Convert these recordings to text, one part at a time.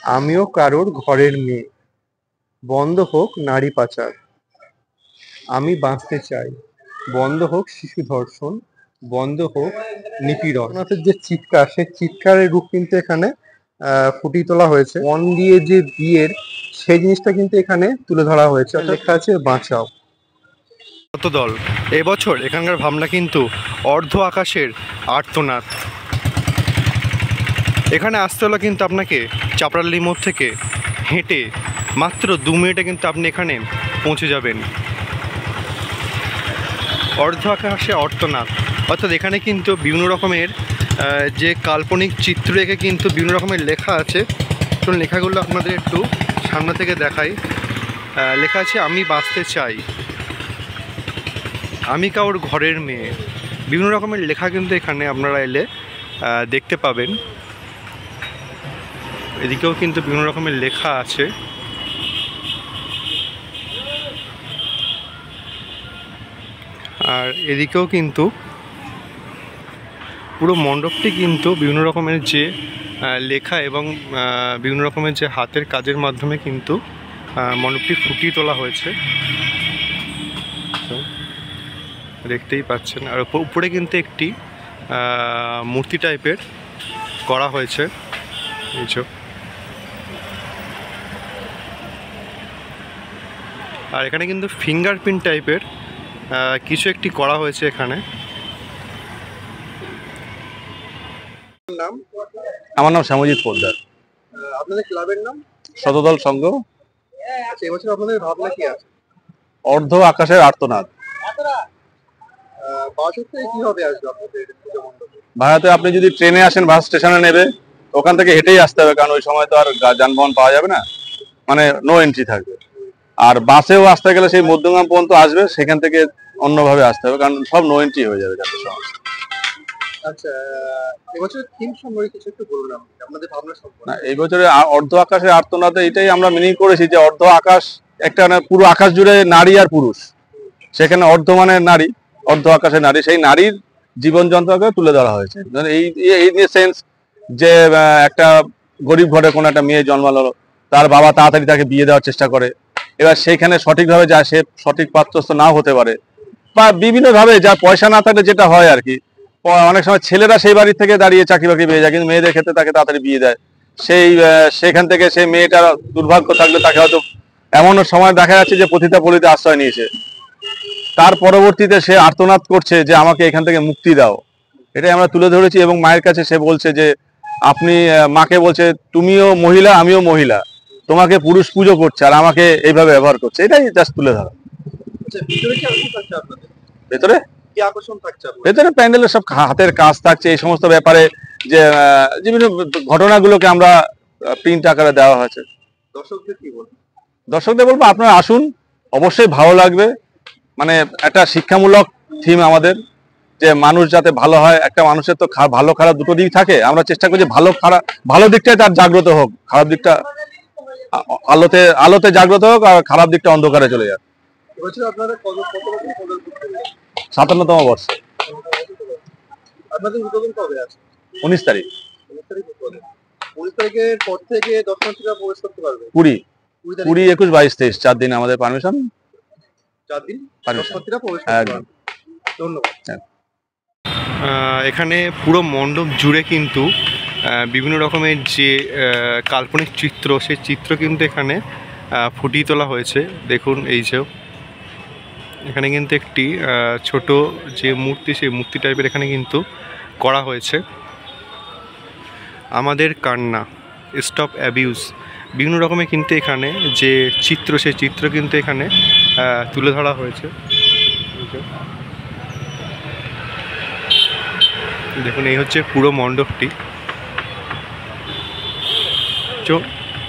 আমিও কারোর ঘরের মেয়ে, বন্ধ হোক নারী পাচার, আমি বাঁচতে চাই, বন্ধ হোক শিশু ধর্ষণ, বন্ধ হোক নিপীড়ন। রবীন্দ্রনাথের যে চিৎকার, সেই চিৎকারের রূপ কিন্তু এখানে ফুটিয়ে তোলা হয়েছে। মন দিয়ে যে বিয়ের, সেই জিনিসটা কিন্তু এখানে তুলে ধরা হয়েছে। লেখা আছে বাঁচাও। দল এবছর এখানকার ভাবনা কিন্তু অর্ধ আকাশের আর্তনাদ। এখানে আসতে হলে কিন্তু আপনাকে চাপড়ালি মোড় থেকে হেঁটে মাত্র 2 মিনিটে কিন্তু আপনি এখানে পৌঁছে যাবেন। অর্ধ আকাশে আর্তনাদ অর্থাৎ এখানে কিন্তু বিভিন্ন রকমের যে কাল্পনিক চিত্র এঁকে কিন্তু বিভিন্ন রকমের লেখা আছে। চলুন লেখাগুলো আপনাদের একটু সামনে থেকে দেখাই। লেখা আছে আমি বাঁচতে চাই, আমি কারোর ঘরের মেয়ে। বিভিন্ন রকমের লেখা কিন্তু এখানে আপনারা এলে দেখতে পাবেন। এদিকেও কিন্তু বিভিন্ন রকমের লেখা আছে। আর এদিকেও কিন্তু পুরো মণ্ডপটি কিন্তু বিভিন্ন রকমের যে লেখা এবং বিভিন্ন রকমের যে হাতের কাজের মাধ্যমে কিন্তু মণ্ডপটি ফুটিয়ে তোলা হয়েছে, দেখতেই পাচ্ছেন। আর উপরে কিন্তু একটি মূর্তি টাইপের করা হয়েছে এই যে। আর এখানে কিন্তু ফিঙ্গারপ্রিন্ট টাইপের কিছু একটি করা হয়েছে এখানে। নাম? আমার নাম শ্যামজিৎ পোদ্দার। আপনাদের ক্লাবের নাম? শতদল সংঘ। আচ্ছা, এবছর আপনাদের ভাবনা কি আছে? অর্ধ আকাশের আর্তনাদ। বাসক থেকে কিভাবে আসবে আপনাদের পুজো মণ্ডপে? ভাড়াতে আপনি যদি ট্রেনে আসেন, বাস স্টেশনে নেবে, ওখান থেকে হেঁটেই আসতে হবে, কারণ ওই সময় তো আর যানবাহন পাওয়া যাবে না, মানে নো এন্ট্রি থাকবে। আর বাসেও আসতে গেলে সেই মধ্যমগ্রাম পর্যন্ত আসবে, সেখান থেকে অন্যভাবে আসতে হবে, কারণ সব নো এন্ট্রি হয়ে যাবে যাতে সময়। আচ্ছা, এবছরের থিম সম্পর্কে কিছু একটু বলুন আপনাদের ভাবনা সম্পর্কে। না, এই বছরে অর্ধ আকাশের আর্তনাদে এটাই আমরা মিনিং করেছি যে অর্ধ আকাশ একটা, মানে পুরো আকাশ জুড়ে নারী আর পুরুষ, সেখানে অর্ধ মানে নারী, অর্ধ আকাশে নারী, সেই নারীর জীবন যন্ত্রকে তুলে ধরা হয়েছে। এই এই যে সেন্স যে একটা গরিব ঘরে কোনো একটা মেয়ে জন্মালো, তার বাবা তাড়াতাড়ি তাকে বিয়ে দেওয়ার চেষ্টা করে, এবার সেইখানে সঠিকভাবে যায়, সে সঠিক পাত্রস্থ নাও হতে পারে, বা বিভিন্নভাবে যা পয়সা না থাকলে যেটা হয় আর কি, অনেক সময় ছেলেরা সেই বাড়ি থেকে দাঁড়িয়ে চাকরি বাকরি পেয়ে যায়, কিন্তু মেয়েদের ক্ষেত্রে তাকে তাড়াতাড়ি বিয়ে দেয়। সেখান থেকে সেই মেয়েটার দুর্ভাগ্য থাকলে তাকে হয়তো এমন সময় দেখা যাচ্ছে যে পতিতা পল্লীতে আশ্রয় নিয়েছে, তার পরবর্তীতে সে আর্তনাদ করছে যে আমাকে এখান থেকে মুক্তি দাও। এটাই আমরা তুলে ধরেছি। এবং মায়ের কাছে সে বলছে যে আপনি, মাকে বলছে তুমিও মহিলা আমিও মহিলা, তোমাকে পুরুষ পুজো করছে আর আমাকে এইভাবে ব্যবহার করছে, এটাই জাস্ট তুলে ধরা। ভিতরে কি আকর্ষণ থাকছে আপনাদের? ভেতরে কি আকর্ষণ থাকছে? ভেতরে প্যান্ডেলের সব হাতের কাজ থাকছে, এই সমস্ত ব্যাপারে যে বিভিন্ন ঘটনাগুলোকে আমরা প্রিন্ট আকারে দেওয়া হয়েছে। দর্শকদের কি বলবো? দর্শকদের বলবো আপনারা আসুন, অবশ্যই ভালো লাগবে। মানে একটা শিক্ষামূলক থিম আমাদের, যে মানুষ যাতে ভালো হয়। একটা মানুষের তো ভালো খারাপ দুটো দিক থাকে, আমরা চেষ্টা করছি ভালো দিকটাই তার জাগ্রত হোক, খারাপ দিকটা আলোতে জাগ্রত হোক, আর খারাপ দিকটা অন্ধকারে চলে যাক। 57তম বর্ষ। আপনাদের উদ্বোধন কবে আছে? 19 তারিখ। 19 তারিখের পর থেকে দর্শনার্থীরা প্রবেশ করতে পারবে? 20, 21, 22, 23 4 দিন আমাদের পারমিশন। 4 দিন দর্শনার্থীরা প্রবেশ করতে পারবে। ধন্যবাদ। এখানে পুরো মণ্ডপ জুড়ে কিন্তু বিভিন্ন রকমের যে কাল্পনিক চিত্র, সেই চিত্র কিন্তু এখানে ফুটিয়ে তোলা হয়েছে। দেখুন এই যে এখানে কিন্তু একটি ছোট যে মূর্তি, সেই মূর্তি টাইপের এখানে কিন্তু করা হয়েছে। আমাদের কান্না, স্টপ অ্যাবিউজ, বিভিন্ন রকমের কিন্তু এখানে যে চিত্র, সেই চিত্র কিন্তু এখানে তুলে ধরা হয়েছে। দেখুন এই হচ্ছে পুরো মণ্ডপটি।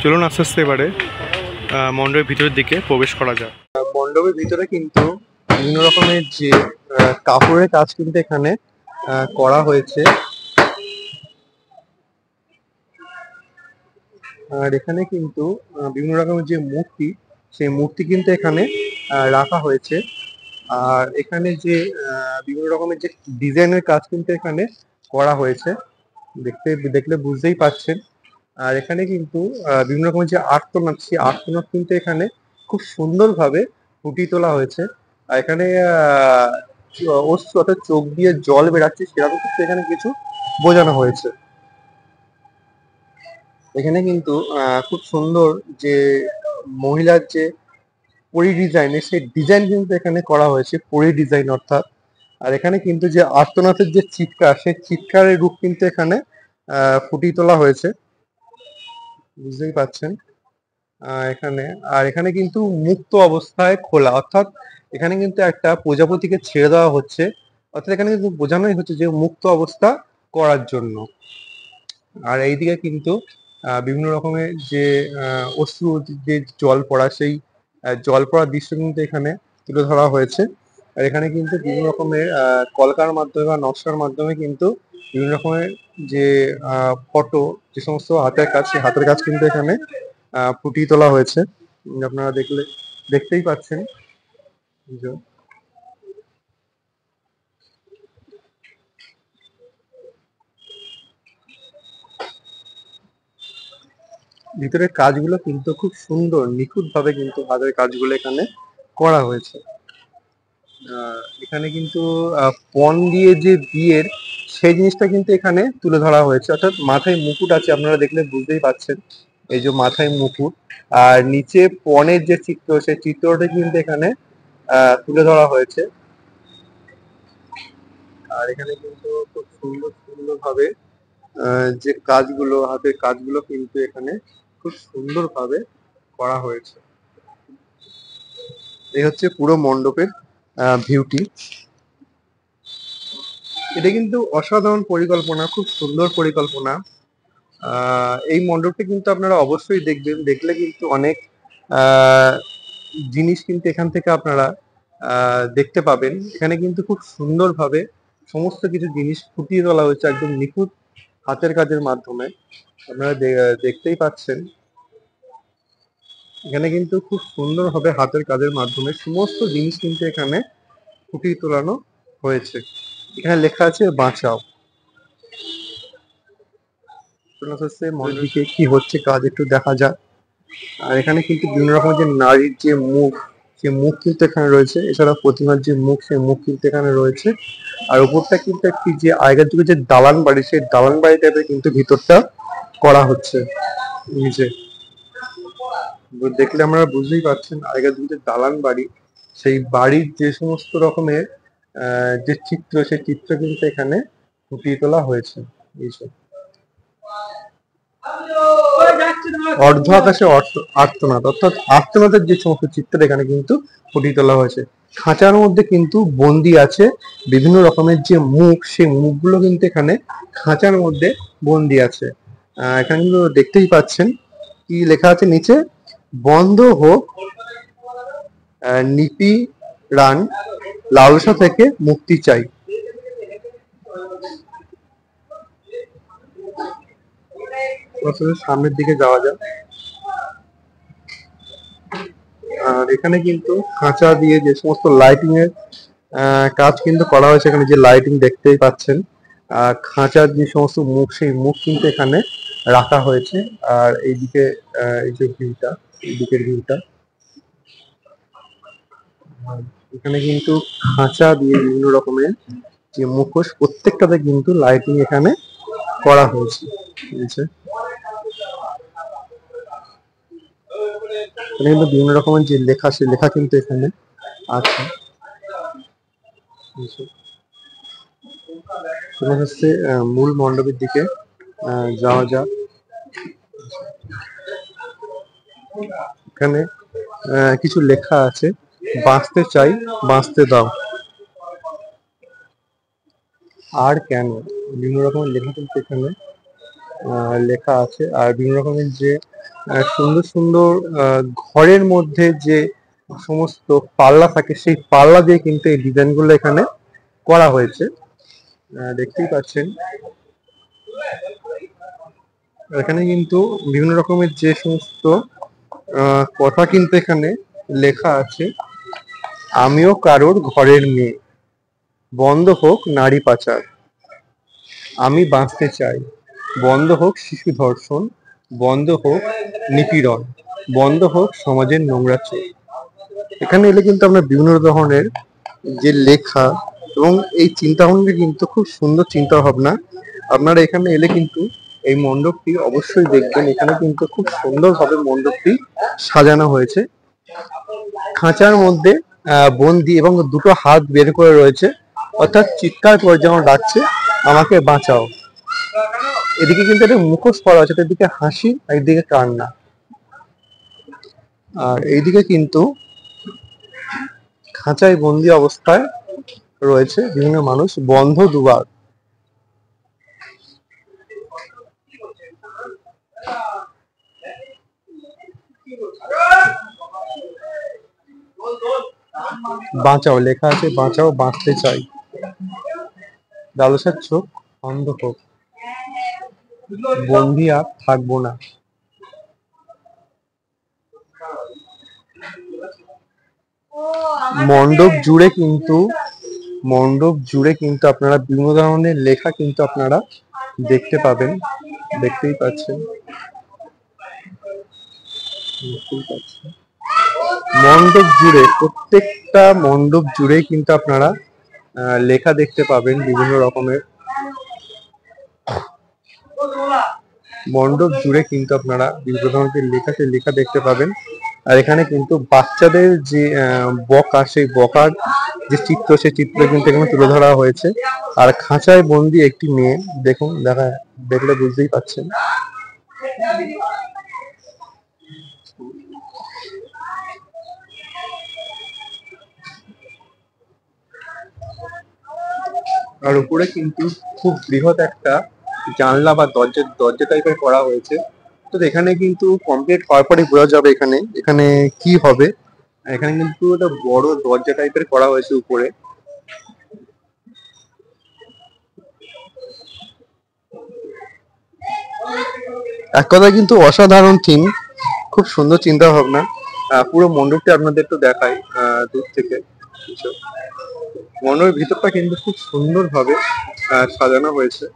চলুন আস্তে আস্তে এবারে মণ্ডপের ভিতরের দিকে প্রবেশ করা যায়। মণ্ডপের ভিতরে কিন্তু বিভিন্ন রকমের যে কাপড়ের কাজ কিন্তু এখানে করা হয়েছে। আর এখানে কিন্তু বিভিন্ন রকমের যে মূর্তি, সেই মূর্তি কিন্তু এখানে রাখা হয়েছে। আর এখানে যে বিভিন্ন রকমের যে ডিজাইনের কাজ কিন্তু এখানে করা হয়েছে, দেখলে বুঝতেই পারছেন। আর এখানে কিন্তু বিভিন্ন রকমের যে আর্তনাদ, সেই আর্তনাদ কিন্তু এখানে খুব সুন্দরভাবে ফুটিয়ে তোলা হয়েছে। আর এখানে অশ্রু অর্থাৎ চোখ দিয়ে জল বেরাচ্ছে, সেরকম কিন্তু এখানে কিছু বোঝানো হয়েছে। এখানে কিন্তু খুব সুন্দর যে মহিলার যে পরি ডিজাইনের, সেই ডিজাইন কিন্তু এখানে করা হয়েছে, পরি ডিজাইন অর্থাৎ। আর এখানে কিন্তু যে আর্তনাথের যে চিৎকার, সেই চিৎকারের রূপ কিন্তু এখানে ফুটিয়ে তোলা হয়েছে, বুঝতেই পাচ্ছেন। এখানে আর এখানে কিন্তু মুক্ত অবস্থায় খোলা, অর্থাৎ এখানে কিন্তু একটা প্রজাপতিকে ছেড়ে দেওয়া হচ্ছে, অর্থাৎ এখানে কিন্তু বোঝানোই হচ্ছে যে মুক্ত অবস্থা করার জন্য। আর এইদিকে কিন্তু বিভিন্ন রকমের যে অশ্রু যে জল পড়া, সেই জল পড়ার দৃশ্য কিন্তু এখানে তুলে ধরা হয়েছে। আর এখানে কিন্তু বিভিন্ন রকমের কলকার মাধ্যমে বা নকশার মাধ্যমে কিন্তু বিভিন্ন রকমের যে ফটো, যে সমস্ত হাতের কাজ, সেই হাতের কাজ কিন্তু এখানে ফুটিয়ে তোলা হয়েছে। আপনারা দেখতেই পাচ্ছেন। ভিতরের কাজগুলো কিন্তু খুব সুন্দর, নিখুঁত ভাবে কিন্তু হাতের কাজগুলো এখানে করা হয়েছে। এখানে কিন্তু পণ দিয়ে যে বিয়ের, সেই জিনিসটা কিন্তু এখানে তুলে ধরা হয়েছে, অর্থাৎ মাথায় মুকুট আছে, আপনারা দেখলে বুঝতেই পারছেন। এই যে মাথায় মুকুট, আর নিচে পণের যে চিত্র, সেই চিত্রটা কিন্তু এখানে তুলে ধরা হয়েছে। আর এখানে কিন্তু খুব সুন্দর সুন্দর ভাবে যে কাজগুলো, হাতের কাজগুলো কিন্তু এখানে খুব সুন্দর ভাবে করা হয়েছে। এই হচ্ছে পুরো মণ্ডপের ভিউটি। এটা কিন্তু অসাধারণ পরিকল্পনা, খুব সুন্দর পরিকল্পনা। এই মণ্ডপটি কিন্তু আপনারা অবশ্যই দেখবেন, দেখলে কিন্তু অনেক জিনিস কিন্তু এখান থেকে আপনারা দেখতে পাবেন। এখানে কিন্তু খুব সুন্দরভাবে সমস্ত কিছু জিনিস ফুটিয়ে তোলা হয়েছে, একদম নিখুঁত হাতের কাজের মাধ্যমে। আপনারা দেখতেই পাচ্ছেন, এখানে কিন্তু খুব সুন্দরভাবে হাতের কাজের মাধ্যমে সমস্ত জিনিস কিন্তু এখানে ফুটিয়ে তোলানো হয়েছে। এখানে লেখা আছে বাঁচাও। মন্দিরকে কি হচ্ছে কাজ একটু দেখা যাক। আর এখানে কিন্তু বিভিন্ন রকমের যে নারীর যে মুখ, সেই মুখ কিন্তু এখানে রয়েছে। এছাড়া প্রতিমার যে মুখ, সেই মুখ কিন্তু এখানে রয়েছে। আর উপরটা কিন্তু একটি যে আগের যুগে যে দালান বাড়ি, সেই দালান বাড়ি টাইপের কিন্তু ভিতরটা করা হচ্ছে নিচে। দেখলে আমরা বুঝতেই পারছেন, আগের যুগে দালান বাড়ি, সেই বাড়ির যে সমস্ত রকমের যে চিত্র, সেই চিত্র কিন্তু এখানে ফুটিয়ে তোলা হয়েছে। এইসব অর্ধ আকাশে আর্তনাদ, অর্থাৎ আর্তনাদের যে সমস্ত চিত্র এখানে কিন্তু ফুটিয়ে তোলা হয়েছে। খাঁচার মধ্যে কিন্তু বন্দি আছে বিভিন্ন রকমের যে মুখ, সেই মুখগুলো কিন্তু এখানে খাঁচার মধ্যে বন্দি আছে। এখানে কিন্তু দেখতেই পাচ্ছেন কি লেখা আছে নিচে, বন্ধ হোক নিপীড়ন, লালসা থেকে মুক্তি চাই। সামনের দিকে যাওয়া যাক। আর এখানে কিন্তু খাঁচা দিয়ে যে সমস্ত লাইটিং এর কাজ কিন্তু করা হয়েছে, এখানে যে লাইটিং দেখতেই পাচ্ছেন। খাঁচার যে সমস্ত মুখ, সেই মুখ কিন্তু এখানে রাখা হয়েছে। আর এইদিকে এই যে ভিউটা, এইদিকের ভিউটা, এখানে কিন্তু খাঁচা দিয়ে বিভিন্ন রকমের যে মুখোশ, প্রত্যেকটাতে কিন্তু লাইটিং এখানে করা হয়েছে। এখানে কিন্তু বিভিন্ন রকমের যে লেখা, সেই লেখা কিন্তু এখানে আছে। হচ্ছে মূল মণ্ডপের দিকে যাওয়া যাক। এখানে কিছু লেখা আছে, বাঁচতে চাই বাঁচতে দাও। আর কেন, বিভিন্ন রকমের লেখা কিন্তু এখানে লেখা আছে। আর বিভিন্ন রকমের যে সুন্দর সুন্দর ঘরের মধ্যে যে সমস্ত পাল্লা থাকে, সেই পাল্লা দিয়ে কিন্তু এই ডিজাইন গুলো এখানে করা হয়েছে, দেখতেই পাচ্ছেন। এখানে কিন্তু বিভিন্ন রকমের যে সমস্ত কথা কিন্তু এখানে লেখা আছে। আমিও কারোর ঘরের মেয়ে, বন্ধ হোক নারী পাচার, আমি বাঁচতে চাই, বন্ধ হোক শিশু ধর্ষণ, বন্ধ হোক নিপীড়ন, বন্ধ হোক সমাজের নোংরা চোখ। এখানে এলে কিন্তু আমরা বিভিন্ন ধরনের যে লেখা এবং এই চিন্তা ভাবনা কিন্তু খুব সুন্দর চিন্তা ভাবনা। আপনারা এখানে এলে কিন্তু এই মণ্ডপটি অবশ্যই দেখবেন। এখানে কিন্তু খুব সুন্দরভাবে মণ্ডপটি সাজানো হয়েছে। খাঁচার মধ্যে বন্দি এবং দুটো হাত বের করে রয়েছে, অর্থাৎ চিৎকার করে যেমন ডাকছে আমাকে বাঁচাও। এদিকে কিন্তু একটা মুখোশ পরা আছে, এদিকে হাসি একদিকে কান্না। আর এইদিকে কিন্তু খাঁচায় বন্দি অবস্থায় রয়েছে বিভিন্ন মানুষ, বন্ধ দুবার। বাঁচাও লেখা আছে, বাঁচাও বাঁচতে চাই, লালসার চোখ অন্ধ হোক, বন্দি আর থাকবো না। মণ্ডপ জুড়ে কিন্তু আপনারা বিভিন্ন ধরনের লেখা কিন্তু আপনারা দেখতে পাবেন। দেখতেই পাচ্ছেন। মণ্ডপ জুড়ে, প্রত্যেকটা মণ্ডপ জুড়ে কিন্তু আপনারা লেখা দেখতে পাবেন বিভিন্ন রকমের। মণ্ডপ জুড়ে কিন্তু আপনারা বিভিন্ন ধরনের লেখা দেখতে পাবেন। আর এখানে কিন্তু বাচ্চাদের যে বকা, সেই বকার যে চিত্র, সেই চিত্র কিন্তু এখানে তুলে ধরা হয়েছে। আর খাঁচায় বন্দি একটি মেয়ে, দেখুন, দেখলে বুঝতেই পাচ্ছেন। আর উপরে কিন্তু খুব বৃহৎ একটা জানলা বা দরজা টাইপের করা হয়েছে। তো এখানে কিন্তু কমপ্লিট হওয়ার পরে বোঝা যাবে এখানে কি হবে। এখানে কিন্তু একটা বড় দরজা টাইপের করা হয়েছে উপরে। এক কথায় কিন্তু অসাধারণ থিম, খুব সুন্দর চিন্তা ভাবনা। পুরো মণ্ডপটি আপনাদের একটু দেখাই দূর থেকে। মণ্ডপের ভিতরটা কিন্তু খুব সুন্দর ভাবে সাজানো হয়েছে।